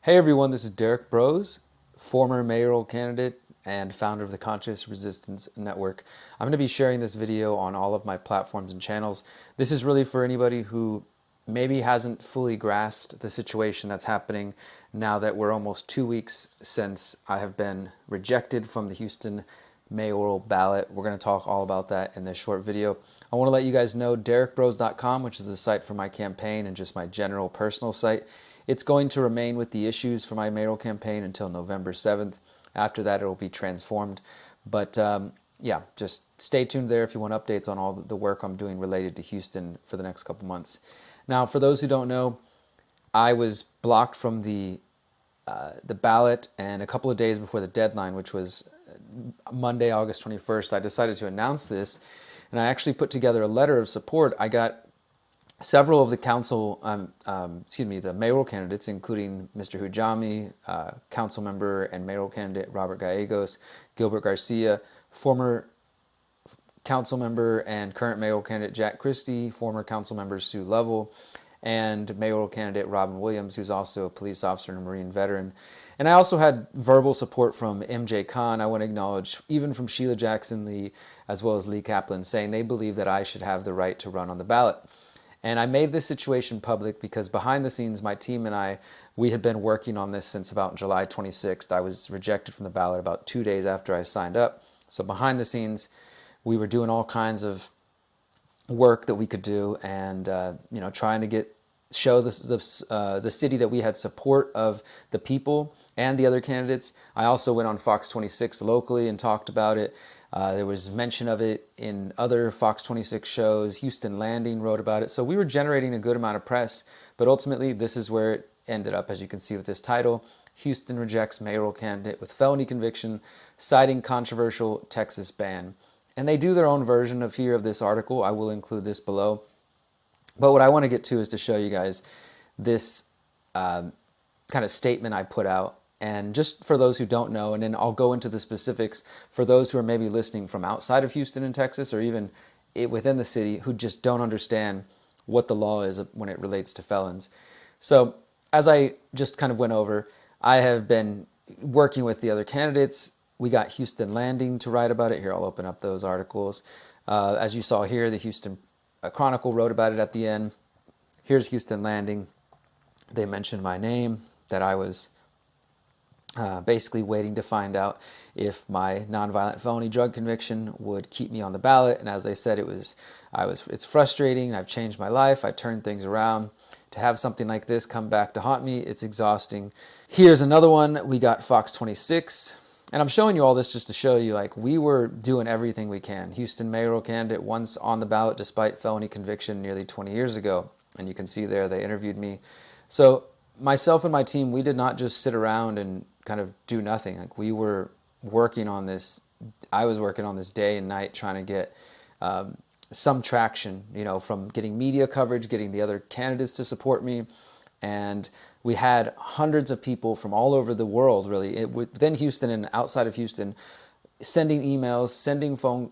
Hey everyone, this is Derrick Broze, former mayoral candidate and founder of the Conscious Resistance Network. I'm going to be sharing this video on all of my platforms and channels. This is really for anybody who maybe hasn't fully grasped the situation that's happening now that we're almost 2 weeks since I have been rejected from the Houston mayoral ballot. We're going to talk all about that in this short video. I want to let you guys know derrickbroze.com, which is the site for my campaign and just my general personal site. It's going to remain with the issues for my mayoral campaign until November 7th. After that, it will be transformed. But yeah, just stay tuned there if you want updates on all the work I'm doing related to Houston for the next couple months. Now, for those who don't know, I was blocked from the ballot, and a couple of days before the deadline, which was Monday, August 21st, I decided to announce this, and I actually put together a letter of support. I got several of the the mayoral candidates, including Mr. Hujami, council member and mayoral candidate Robert Gallegos, Gilbert Garcia, former council member and current mayoral candidate Jack Christie, former council member Sue Lovell, and mayoral candidate Robin Williams, who's also a police officer and a Marine veteran. And I also had verbal support from MJ Khan. I want to acknowledge even from Sheila Jackson Lee, as well as Lee Kaplan, saying they believe that I should have the right to run on the ballot. And I made this situation public because behind the scenes, my team and I, we had been working on this since about July 26th. I was rejected from the ballot about 2 days after I signed up. So behind the scenes, we were doing all kinds of work that we could do, and trying to show the city that we had support of the people and the other candidates. I also went on Fox 26 locally and talked about it. There was mention of it in other Fox 26 shows. Houston Landing wrote about it. So we were generating a good amount of press, but ultimately this is where it ended up, as you can see with this title: Houston rejects mayoral candidate with felony conviction, citing controversial Texas ban. And they do their own version of this article. I will include this below. But what I want to get to is to show you guys this kind of statement I put out. And just for those who don't know, and then I'll go into the specifics for those who are maybe listening from outside of Houston and Texas, or even within the city, who just don't understand what the law is when it relates to felons. So as I just kind of went over, I have been working with the other candidates. We got Houston Landing to write about it. Here, I'll open up those articles. As you saw here, the Houston Chronicle wrote about it at the end. Here's Houston Landing. They mentioned my name, that I was basically waiting to find out if my nonviolent felony drug conviction would keep me on the ballot. And as they said, it's frustrating. I've changed my life. I turned things around. To have something like this come back to haunt me, it's exhausting. Here's another one. We got Fox 26. And I'm showing you all this just to show you, like, we were doing everything we can. Houston mayoral candidate once on the ballot despite felony conviction nearly 20 years ago. And you can see there they interviewed me. So myself and my team, we did not just sit around and kind of do nothing. Like, we were working on this. I was working on this day and night trying to get some traction, from getting media coverage, getting the other candidates to support me. And we had hundreds of people from all over the world, really, within Houston and outside of Houston, sending emails, sending phone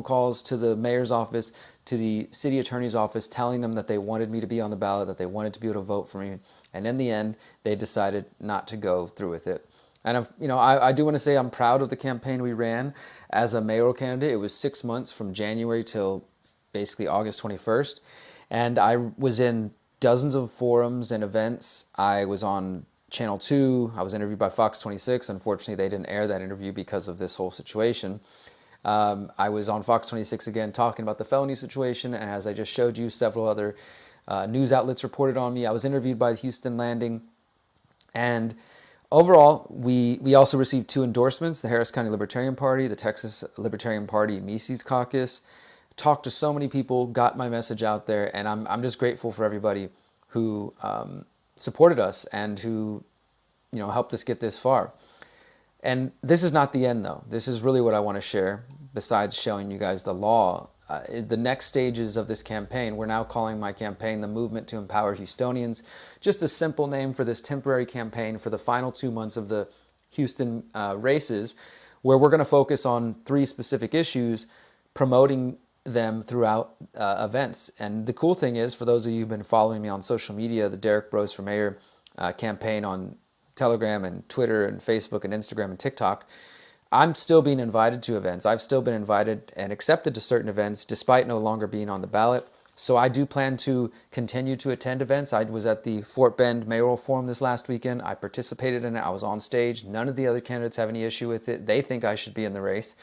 calls to the mayor's office, to the city attorney's office, telling them that they wanted me to be on the ballot, that they wanted to be able to vote for me. And in the end, they decided not to go through with it. And I do want to say I'm proud of the campaign we ran as a mayoral candidate. It was 6 months from January till basically August 21st. And I was in dozens of forums and events. I was on Channel 2. I was interviewed by Fox 26. Unfortunately, they didn't air that interview because of this whole situation. I was on Fox 26 again talking about the felony situation. And as I just showed you, several other news outlets reported on me. I was interviewed by Houston Landing. And overall, we also received 2 endorsements: the Harris County Libertarian Party, the Texas Libertarian Party Mises Caucus. Talked to so many people, got my message out there, and I'm just grateful for everybody who supported us and who helped us get this far. And this is not the end, though. This is really what I want to share. Besides showing you guys the law, the next stages of this campaign, we're now calling my campaign the Movement to Empower Houstonians. Just a simple name for this temporary campaign for the final 2 months of the Houston races, where we're going to focus on 3 specific issues, promoting them throughout events. And the cool thing is, for those of you who've been following me on social media, the Derrick Broze for Mayor campaign on Telegram and Twitter and Facebook and Instagram and TikTok, I'm still being invited to events. I've still been invited and accepted to certain events despite no longer being on the ballot. So I do plan to continue to attend events. I was at the Fort Bend Mayoral Forum this last weekend. I participated in it. I was on stage. None of the other candidates have any issue with it. They think I should be in the race.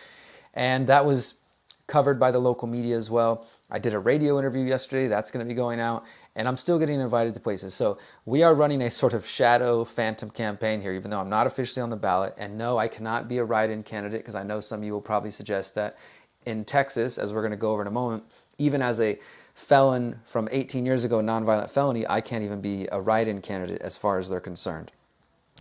And that was covered by the local media as well. I did a radio interview yesterday. That's going to be going out. And I'm still getting invited to places. So we are running a sort of shadow phantom campaign here, even though I'm not officially on the ballot. And no, I cannot be a write-in candidate, because I know some of you will probably suggest that. In Texas, as we're going to go over in a moment, even as a felon from 18 years ago, nonviolent felony, I can't even be a write-in candidate as far as they're concerned.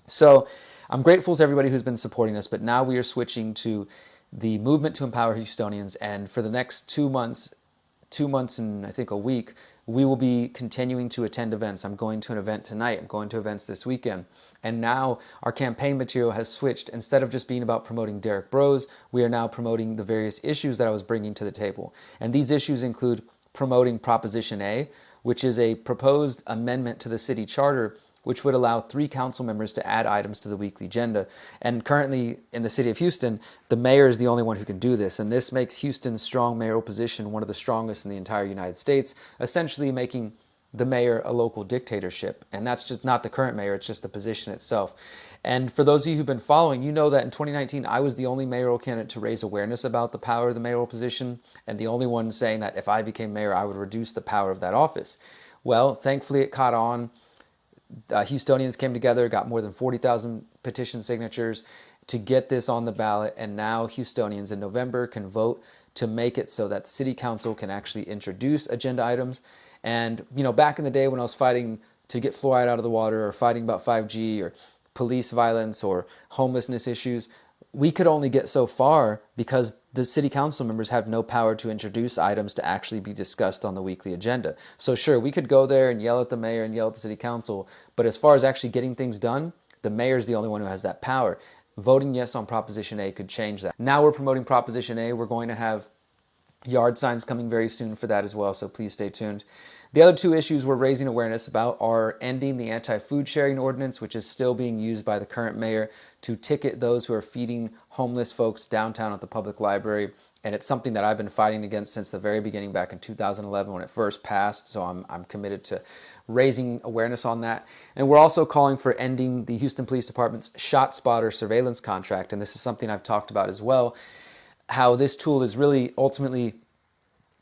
So I'm grateful to everybody who's been supporting us, but now we are switching to the movement to empower Houstonians. And for the next 2 months and I think a week, we will be continuing to attend events. I'm going to an event tonight. I'm going to events this weekend. And now our campaign material has switched. Instead of just being about promoting Derrick Broze, we are now promoting the various issues that I was bringing to the table. And these issues include promoting Proposition A, which is a proposed amendment to the city charter, which would allow 3 council members to add items to the weekly agenda. And currently in the city of Houston, the mayor is the only one who can do this. And this makes Houston's strong mayoral position one of the strongest in the entire United States, essentially making the mayor a local dictatorship. And that's just not the current mayor, it's just the position itself. And for those of you who've been following, you know that in 2019, I was the only mayoral candidate to raise awareness about the power of the mayoral position, and the only one saying that if I became mayor, I would reduce the power of that office. Well, thankfully it caught on. Houstonians came together, got more than 40,000 petition signatures to get this on the ballot, and now Houstonians in November can vote to make it so that City Council can actually introduce agenda items. And, you know, back in the day when I was fighting to get fluoride out of the water, or fighting about 5G or police violence or homelessness issues, we could only get so far because the city council members have no power to introduce items to actually be discussed on the weekly agenda. So sure, we could go there and yell at the mayor and yell at the city council, but as far as actually getting things done, the mayor is the only one who has that power. Voting yes on Proposition A could change that. Now we're promoting Proposition A. We're going to have yard signs coming very soon for that as well, so please stay tuned. The other 2 issues we're raising awareness about are ending the anti-food sharing ordinance, which is still being used by the current mayor to ticket those who are feeding homeless folks downtown at the public library. And it's something that I've been fighting against since the very beginning back in 2011 when it first passed, so I'm committed to raising awareness on that. And we're also calling for ending the Houston Police Department's ShotSpotter surveillance contract, and this is something I've talked about as well, how this tool is really ultimately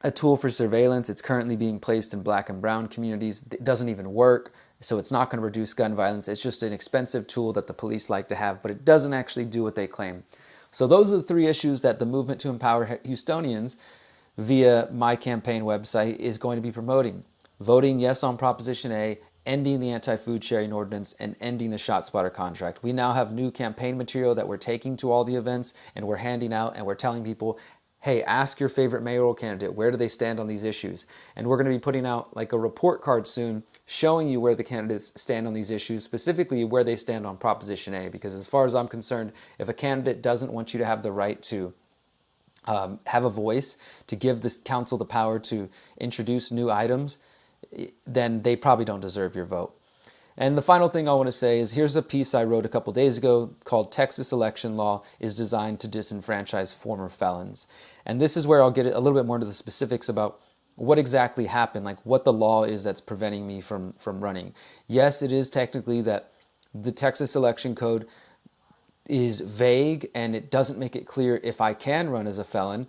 a tool for surveillance. It's currently being placed in Black and brown communities. It doesn't even work, so it's not going to reduce gun violence. It's just an expensive tool that the police like to have, but it doesn't actually do what they claim. So those are the 3 issues that the movement to empower Houstonians via my campaign website is going to be promoting. Voting yes on Proposition A, ending the anti-food sharing ordinance, and ending the ShotSpotter contract. We now have new campaign material that we're taking to all the events and we're handing out, and we're telling people, hey, ask your favorite mayoral candidate, where do they stand on these issues? And we're going to be putting out like a report card soon showing you where the candidates stand on these issues, specifically where they stand on Proposition A. Because as far as I'm concerned, if a candidate doesn't want you to have the right to have a voice, to give this council the power to introduce new items, then they probably don't deserve your vote. And the final thing I want to say is here's a piece I wrote a couple days ago called Texas Election Law is Designed to Disenfranchise Former Felons. And this is where I'll get a little bit more into the specifics about what exactly happened, like what the law is that's preventing me from running. Yes, it is technically that the Texas Election Code is vague and it doesn't make it clear if I can run as a felon.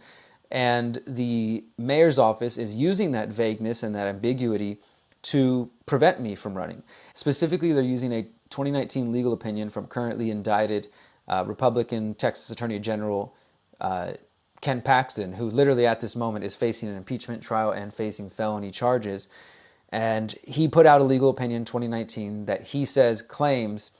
And the mayor's office is using that vagueness and that ambiguity to prevent me from running. Specifically, they're using a 2019 legal opinion from currently indicted Republican Texas Attorney General Ken Paxton, who literally at this moment is facing an impeachment trial and facing felony charges. And he put out a legal opinion in 2019 that he says claims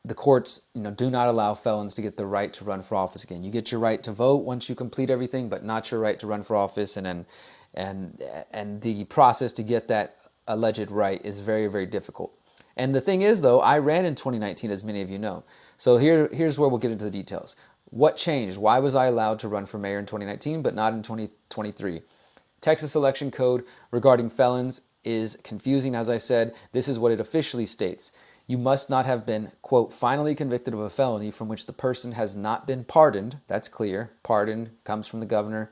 the courts, do not allow felons to get the right to run for office again. You get your right to vote once you complete everything, but not your right to run for office. And the process to get that alleged right is very, very difficult. And the thing is, though, I ran in 2019, as many of you know. So here's where we'll get into the details. What changed? Why was I allowed to run for mayor in 2019, but not in 2023? Texas election code regarding felons is confusing, as I said. This is what it officially states. You must not have been, quote, finally convicted of a felony from which the person has not been pardoned. That's clear. Pardon comes from the governor.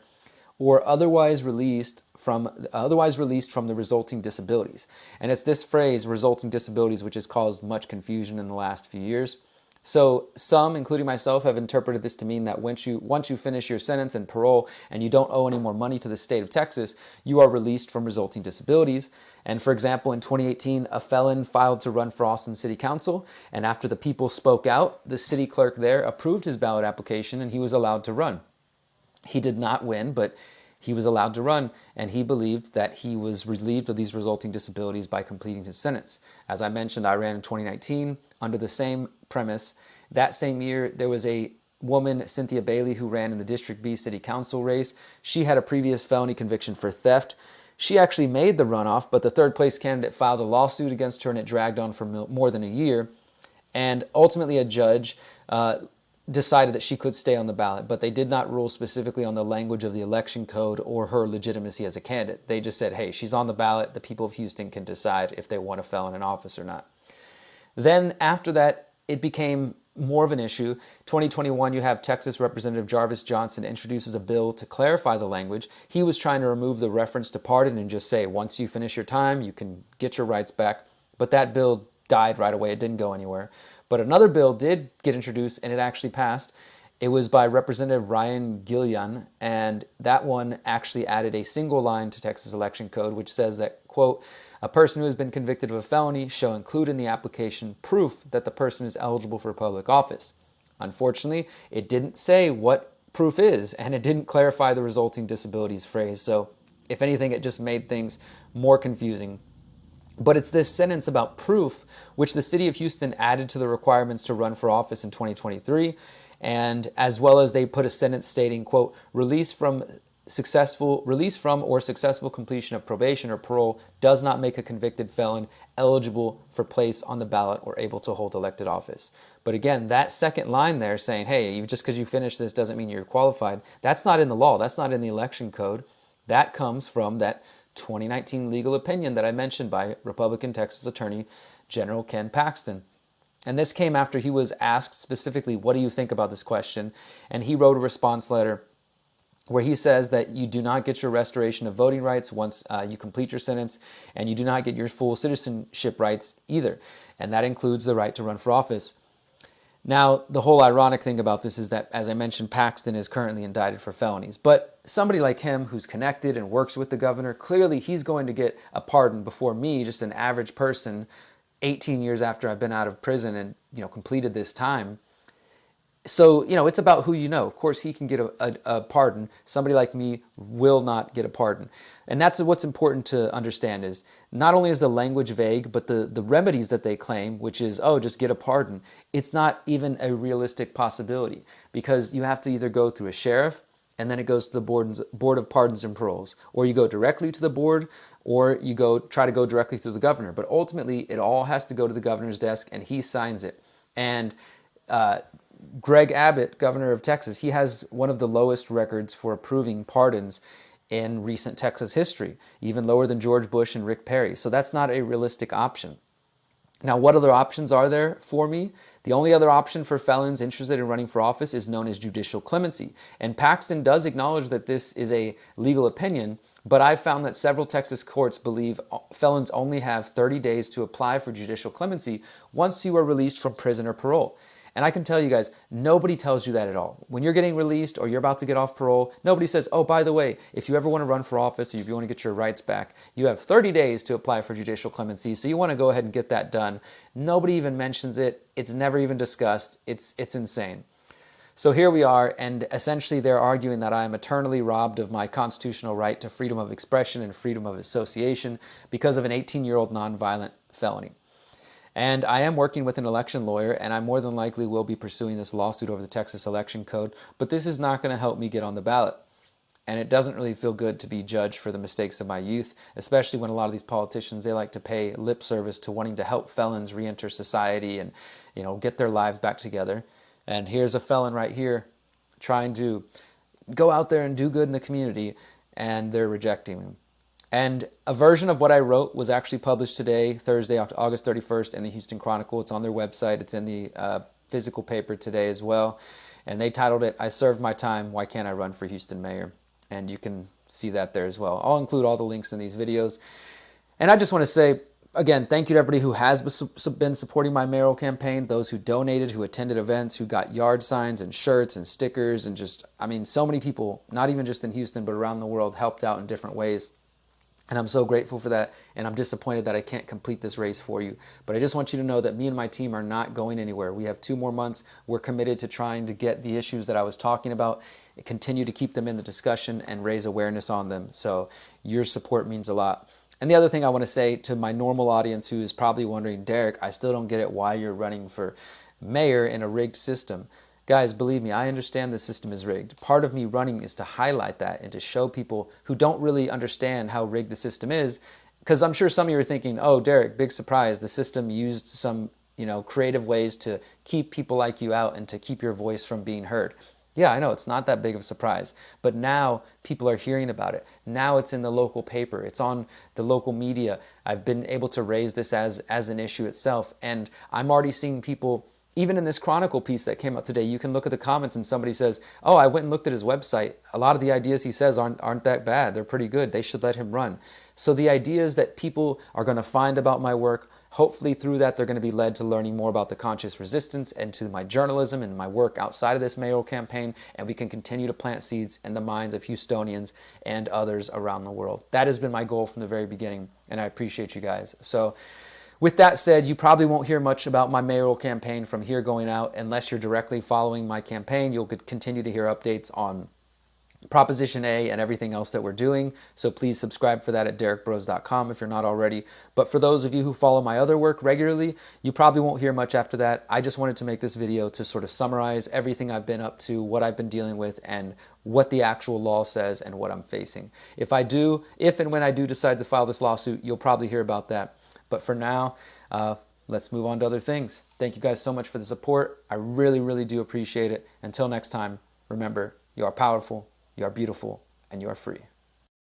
Or otherwise released from the resulting disabilities. And it's this phrase, resulting disabilities, which has caused much confusion in the last few years. So some, including myself, have interpreted this to mean that once you finish your sentence and parole and you don't owe any more money to the state of Texas, you are released from resulting disabilities. And for example, in 2018, a felon filed to run for Austin City Council, and after the people spoke out, the city clerk there approved his ballot application and he was allowed to run. He did not win, but he was allowed to run, and he believed that he was relieved of these resulting disabilities by completing his sentence. As I mentioned, I ran in 2019 under the same premise. That same year, there was a woman, Cynthia Bailey, who ran in the District B City Council race. She had a previous felony conviction for theft. She actually made the runoff, but the third place candidate filed a lawsuit against her, and it dragged on for more than a year. And ultimately, a judge decided that she could stay on the ballot, but they did not rule specifically on the language of the election code or her legitimacy as a candidate. They just said, hey, she's on the ballot. The people of Houston can decide if they want a felon in office or not. Then after that, it became more of an issue. 2021, you have Texas Representative Jarvis Johnson introduces a bill to clarify the language. He was trying to remove the reference to pardon and just say, once you finish your time, you can get your rights back. But that bill died right away. It didn't go anywhere. But another bill did get introduced, and it actually passed. It was by Representative Ryan Gillian, and that one actually added a single line to Texas election code, which says that, quote, a person who has been convicted of a felony shall include in the application proof that the person is eligible for public office. Unfortunately, it didn't say what proof is, and it didn't clarify the resulting disabilities phrase. So if anything, it just made things more confusing. But it's this sentence about proof, which the city of Houston added to the requirements to run for office in 2023, and as well as they put a sentence stating, quote, release from or successful completion of probation or parole does not make a convicted felon eligible for place on the ballot or able to hold elected office. But again, that second line there saying, hey, just because you finished this doesn't mean you're qualified, that's not in the law. That's not in the election code. That comes from that 2019 legal opinion that I mentioned by Republican Texas Attorney General Ken Paxton. And this came after he was asked specifically, what do you think about this question? And he wrote a response letter where he says that you do not get your restoration of voting rights once you complete your sentence, and you do not get your full citizenship rights either. And that includes the right to run for office. Now, the whole ironic thing about this is that, as I mentioned, Paxton is currently indicted for felonies. But somebody like him who's connected and works with the governor, clearly he's going to get a pardon before me, just an average person, 18 years after I've been out of prison and, completed this time. So, it's about who you know. Of course, he can get a pardon. Somebody like me will not get a pardon. And that's what's important to understand is not only is the language vague, but the remedies that they claim, which is, just get a pardon. It's not even a realistic possibility because you have to either go through a sheriff and then it goes to the Board of Pardons and Paroles, or you go directly to the board, or you try to go directly through the governor. But ultimately, it all has to go to the governor's desk and he signs it. And Greg Abbott, governor of Texas, he has one of the lowest records for approving pardons in recent Texas history, even lower than George Bush and Rick Perry. So that's not a realistic option. Now, what other options are there for me? The only other option for felons interested in running for office is known as judicial clemency. And Paxton does acknowledge that this is a legal opinion, but I've found that several Texas courts believe felons only have 30 days to apply for judicial clemency once you are released from prison or parole. And I can tell you guys, nobody tells you that at all. When you're getting released or you're about to get off parole, nobody says, oh, by the way, if you ever want to run for office or if you want to get your rights back, you have 30 days to apply for judicial clemency. So you want to go ahead and get that done. Nobody even mentions it. It's never even discussed. It's insane. So here we are, and essentially they're arguing that I am eternally robbed of my constitutional right to freedom of expression and freedom of association because of an 18-year-old nonviolent felony. And I am working with an election lawyer, and I more than likely will be pursuing this lawsuit over the Texas election code, but this is not going to help me get on the ballot. And it doesn't really feel good to be judged for the mistakes of my youth, especially when a lot of these politicians, they like to pay lip service to wanting to help felons re-enter society and, get their lives back together. And here's a felon right here trying to go out there and do good in the community, and they're rejecting him. And a version of what I wrote was actually published today, Thursday, August 31st, in the Houston Chronicle. It's on their website. It's in the physical paper today as well. And they titled it, "I Served My Time, Why Can't I Run for Houston Mayor?" And you can see that there as well. I'll include all the links in these videos. And I just want to say, again, thank you to everybody who has been supporting my mayoral campaign, those who donated, who attended events, who got yard signs and shirts and stickers, and just, I mean, so many people, not even just in Houston, but around the world, helped out in different ways. And I'm so grateful for that, and I'm disappointed that I can't complete this race for you. But I just want you to know that me and my team are not going anywhere. We have 2 more months. We're committed to trying to get the issues that I was talking about, continue to keep them in the discussion, and raise awareness on them. So your support means a lot. And the other thing I want to say to my normal audience who is probably wondering, Derrick, I still don't get it why you're running for mayor in a rigged system. Guys, believe me, I understand the system is rigged. Part of me running is to highlight that and to show people who don't really understand how rigged the system is. Because I'm sure some of you are thinking, oh, Derrick, big surprise. The system used some, creative ways to keep people like you out and to keep your voice from being heard. Yeah, I know, it's not that big of a surprise, but now people are hearing about it. Now it's in the local paper, it's on the local media. I've been able to raise this as an issue itself, and I'm already seeing people, even in this Chronicle piece that came out today, you can look at the comments and somebody says, oh, I went and looked at his website. A lot of the ideas he says aren't that bad. They're pretty good. They should let him run. So the ideas that people are going to find about my work, hopefully through that, they're going to be led to learning more about the conscious resistance and to my journalism and my work outside of this mayoral campaign, and we can continue to plant seeds in the minds of Houstonians and others around the world. That has been my goal from the very beginning, and I appreciate you guys. So with that said, you probably won't hear much about my mayoral campaign from here going out unless you're directly following my campaign. You'll continue to hear updates on Proposition A and everything else that we're doing. So please subscribe for that at derrickbroze.com if you're not already. But for those of you who follow my other work regularly, you probably won't hear much after that. I just wanted to make this video to sort of summarize everything I've been up to, what I've been dealing with, and what the actual law says and what I'm facing. If and when I do decide to file this lawsuit, you'll probably hear about that. But for now, let's move on to other things. Thank you guys so much for the support. I really, really do appreciate it. Until next time, remember, you are powerful, you are beautiful, and you are free.